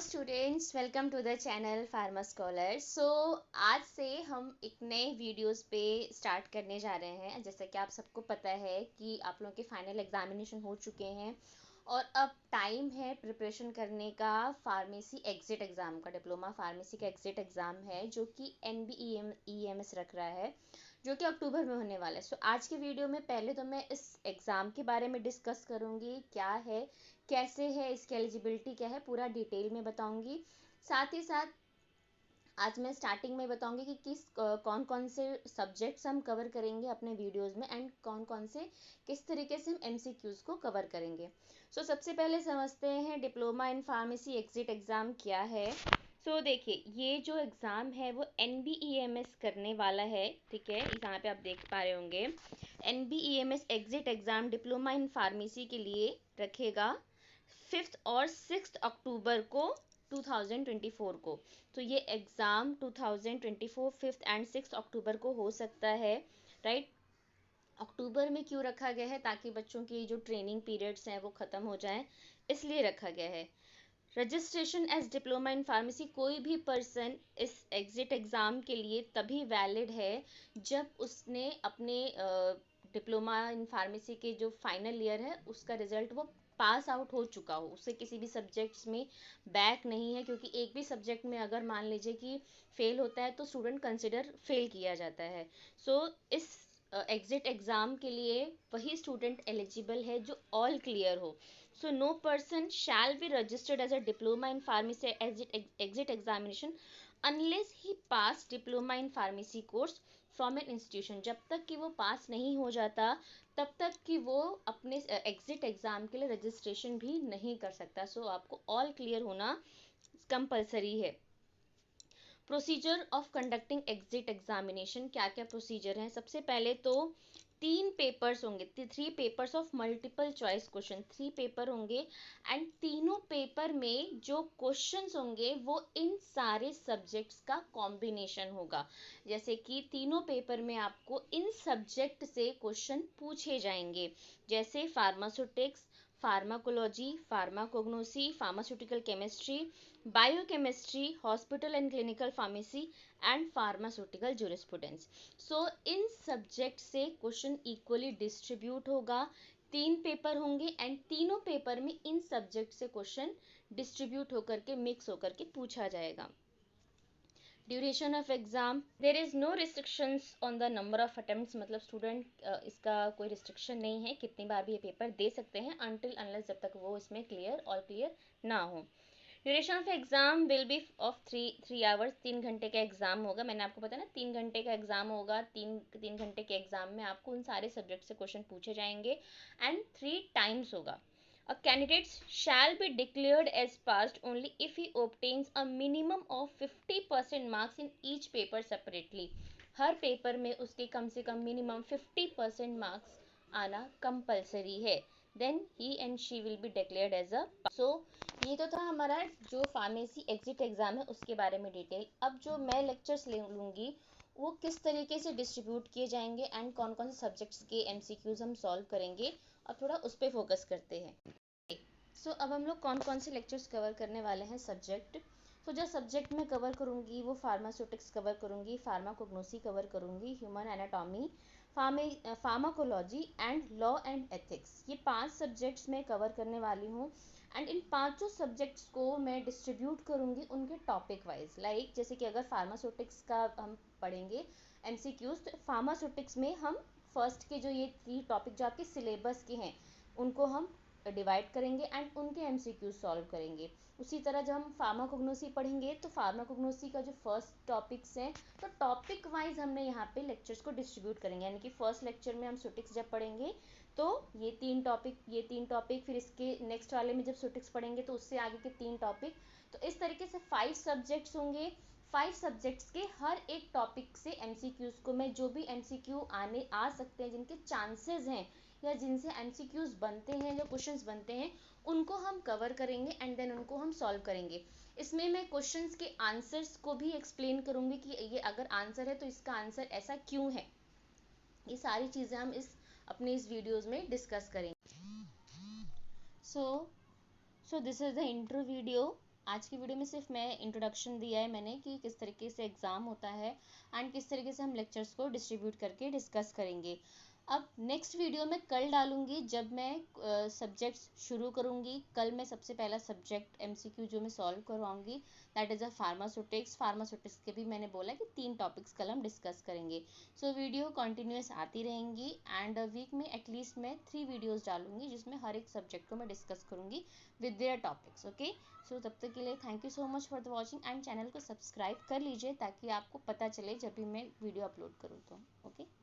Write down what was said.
Students, welcome to the channel Pharma Scholar. आज से हम एक नए वीडियोस पे स्टार्ट करने जा रहे हैं। जैसा कि आप सबको पता है कि आप लोगों के फाइनल एग्जामिनेशन हो चुके हैं और अब टाइम है प्रिपरेशन करने का फार्मेसी एग्जिट एग्ज़ाम का। डिप्लोमा फार्मेसी का एग्जिट एग्ज़ाम है जो कि NBEMS रख रहा है, जो कि अक्टूबर में होने वाला है। आज के वीडियो में पहले तो मैं इस एग्ज़ाम के बारे में डिस्कस करूँगी, क्या है, कैसे है, इसकी एलिजिबिलिटी क्या है, पूरा डिटेल में बताऊँगी। साथ ही साथ आज मैं स्टार्टिंग में बताऊंगी कि कौन कौन से सब्जेक्ट्स हम कवर करेंगे अपने वीडियोस में एंड कौन कौन से किस तरीके से हम MCQs को कवर करेंगे। सबसे पहले समझते हैं diploma in pharmacy exit exam क्या है। देखिए, ये जो एग्ज़ाम है वो NBEMS करने वाला है, ठीक है। यहाँ पे आप देख पा रहे होंगे NBEMS exit exam diploma in pharmacy के लिए रखेगा 5 और 6 अक्टूबर को 2024 को। ये एग्ज़ाम 2024 5 एंड 6 अक्टूबर को हो सकता है, राइट। अक्टूबर में क्यों रखा गया है? ताकि बच्चों की जो ट्रेनिंग पीरियड्स हैं वो ख़त्म हो जाएं, इसलिए रखा गया है। Registration as diploma in pharmacy, कोई भी पर्सन इस एग्जिट एग्ज़ाम के लिए तभी वैलिड है जब उसने अपने डिप्लोमा इन फार्मेसी के जो फाइनल ईयर है उसका रिजल्ट वो पास आउट हो चुका हो, उससे किसी भी सब्जेक्ट्स में बैक नहीं है। क्योंकि एक भी सब्जेक्ट में अगर मान लीजिए कि फेल होता है तो स्टूडेंट कंसिडर फेल किया जाता है। इस एग्जिट एग्ज़ाम के लिए वही स्टूडेंट एलिजिबल है जो ऑल क्लियर हो। No person shall be registered as a diploma in pharmacy exit examination unless he pass diploma in pharmacy course from an institution। जब तक कि वो पास नहीं हो जाता तब तक कि वो अपने एग्जिट एग्ज़ाम के लिए रजिस्ट्रेशन भी नहीं कर सकता। आपको ऑल क्लियर होना कंपलसरी है। Procedure of conducting exit examination, क्या क्या प्रोसीजर हैं? सबसे पहले तो 3 पेपर्स होंगे, 3 papers of multiple choice question, 3 paper होंगे एंड तीनों पेपर में जो क्वेश्चंस होंगे वो इन सारे सब्जेक्ट्स का कॉम्बिनेशन होगा। जैसे कि तीनों पेपर में आपको इन सब्जेक्ट से क्वेश्चन पूछे जाएंगे, जैसे pharmaceutics, pharmacology, pharmacognosy, pharmaceutical chemistry, biochemistry, hospital and clinical pharmacy and pharmaceutical jurisprudence. इन सब्जेक्ट से क्वेश्चन इक्वली डिस्ट्रीब्यूट होगा, 3 पेपर होंगे एंड तीनों पेपर में इन सब्जेक्ट से क्वेश्चन डिस्ट्रीब्यूट होकर के मिक्स होकर के पूछा जाएगा। Duration of exam, there is no restrictions on the number of attempts, मतलब स्टूडेंट इसका कोई रिस्ट्रिक्शन नहीं है, कितनी बार भी ये पेपर दे सकते हैं अनटिल अनलेस जब तक वो इसमें ऑल क्लियर ना हो। Duration of exam will be of 3 hours, 3 घंटे का एग्जाम होगा। मैंने आपको बताया ना 3 घंटे का एग्जाम होगा। 3 घंटे के एग्जाम में आपको उन सारे सब्जेक्ट से क्वेश्चन पूछे जाएंगे एंड 3 टाइम्स होगा। A candidate shall be declared as passed only if he obtains a minimum of 50% marks in each paper separately। हर पेपर में उसके कम से कम मिनिमम 50% मार्क्स आना कंपलसरी है, देन ही and she will be declared as a. ये तो था हमारा जो फार्मेसी एग्जिट एग्ज़ाम है उसके बारे में डिटेल। अब जो मैं लेक्चर्स लूँगी वो किस तरीके से डिस्ट्रीब्यूट किए जाएंगे एंड कौन कौन से सब्जेक्ट्स के MCQs हम सॉल्व करेंगे, अब थोड़ा उस पर फोकस करते हैं। अब हम लोग कौन कौन से लेक्चर्स कवर करने वाले हैं सब्जेक्ट। जो सब्जेक्ट मैं कवर करूँगी वो फार्मास्यूटिक्स कवर करूँगी, फार्माकोग्नोसी कवर करूँगी, human anatomy, pharmacology and law and ethics. ये 5 सब्जेक्ट्स मैं कवर करने वाली हूँ एंड इन 5 सब्जेक्ट्स को मैं डिस्ट्रीब्यूट करूँगी उनके टॉपिक वाइज। लाइक जैसे कि अगर फार्मास्यूटिक्स का हम पढ़ेंगे MCQs, तो फार्मास्यूटिक्स में हम फर्स्ट के जो ये 3 टॉपिक जो आपके सिलेबस के हैं उनको हम डिवाइड करेंगे एंड उनके MCQ सॉल्व करेंगे। उसी तरह जब हम फार्माकोग्नोसी पढ़ेंगे तो फार्माकोग्नोसी का जो फर्स्ट टॉपिक्स हैं तो टॉपिक वाइज हमने यहाँ पे लेक्चर्स को डिस्ट्रीब्यूट करेंगे। यानी कि फर्स्ट लेक्चर में हम सुटिक्स जब पढ़ेंगे तो ये 3 टॉपिक, फिर इसके नेक्स्ट वाले में जब सुटिक्स पढ़ेंगे तो उससे आगे के 3 टॉपिक। तो इस तरीके से 5 सब्जेक्ट्स होंगे। 5 सब्जेक्ट्स के हर एक टॉपिक से MCQs को मैं जो भी MCQ आ सकते हैं, जिनके चांसेस हैं या जिनसे MCQs बनते हैं, जो क्वेश्चंस बनते हैं, उनको हम कवर करेंगे एंड देन उनको हम सॉल्व करेंगे। इसमें मैं क्वेश्चंस के आंसर्स को भी एक्सप्लेन करूंगी कि ये अगर आंसर है तो इसका आंसर ऐसा क्यों है। ये सारी चीज़ें हम अपने इस वीडियोस में डिस्कस करेंगे। So this is the intro video आज की वीडियो में सिर्फ मैं इंट्रोडक्शन दिया है मैंने कि किस तरीके से एग्ज़ाम होता है एंड किस तरीके से हम लेक्चर्स को डिस्ट्रीब्यूट करके डिस्कस करेंगे। अब नेक्स्ट वीडियो मैं कल डालूंगी जब मैं सब्जेक्ट्स शुरू करूंगी। कल मैं सबसे पहला सब्जेक्ट एमसीक्यू जो मैं सॉल्व करवाऊंगी दैट इज़ अ फार्मास्यूटिक्स के भी मैंने बोला कि 3 टॉपिक्स कल हम डिस्कस करेंगे। सो वीडियो कंटिन्यूस आती रहेंगी एंड वीक में एटलीस्ट मैं 3 वीडियोस डालूंगी जिसमें हर एक सब्जेक्ट को मैं डिस्कस करूंगी विद देयर टॉपिक्स। ओके, सो तब तक के लिए thank you so much for the watching and channel को सब्सक्राइब कर लीजिए ताकि आपको पता चले जब भी मैं वीडियो अपलोड करूँ तो। ओके।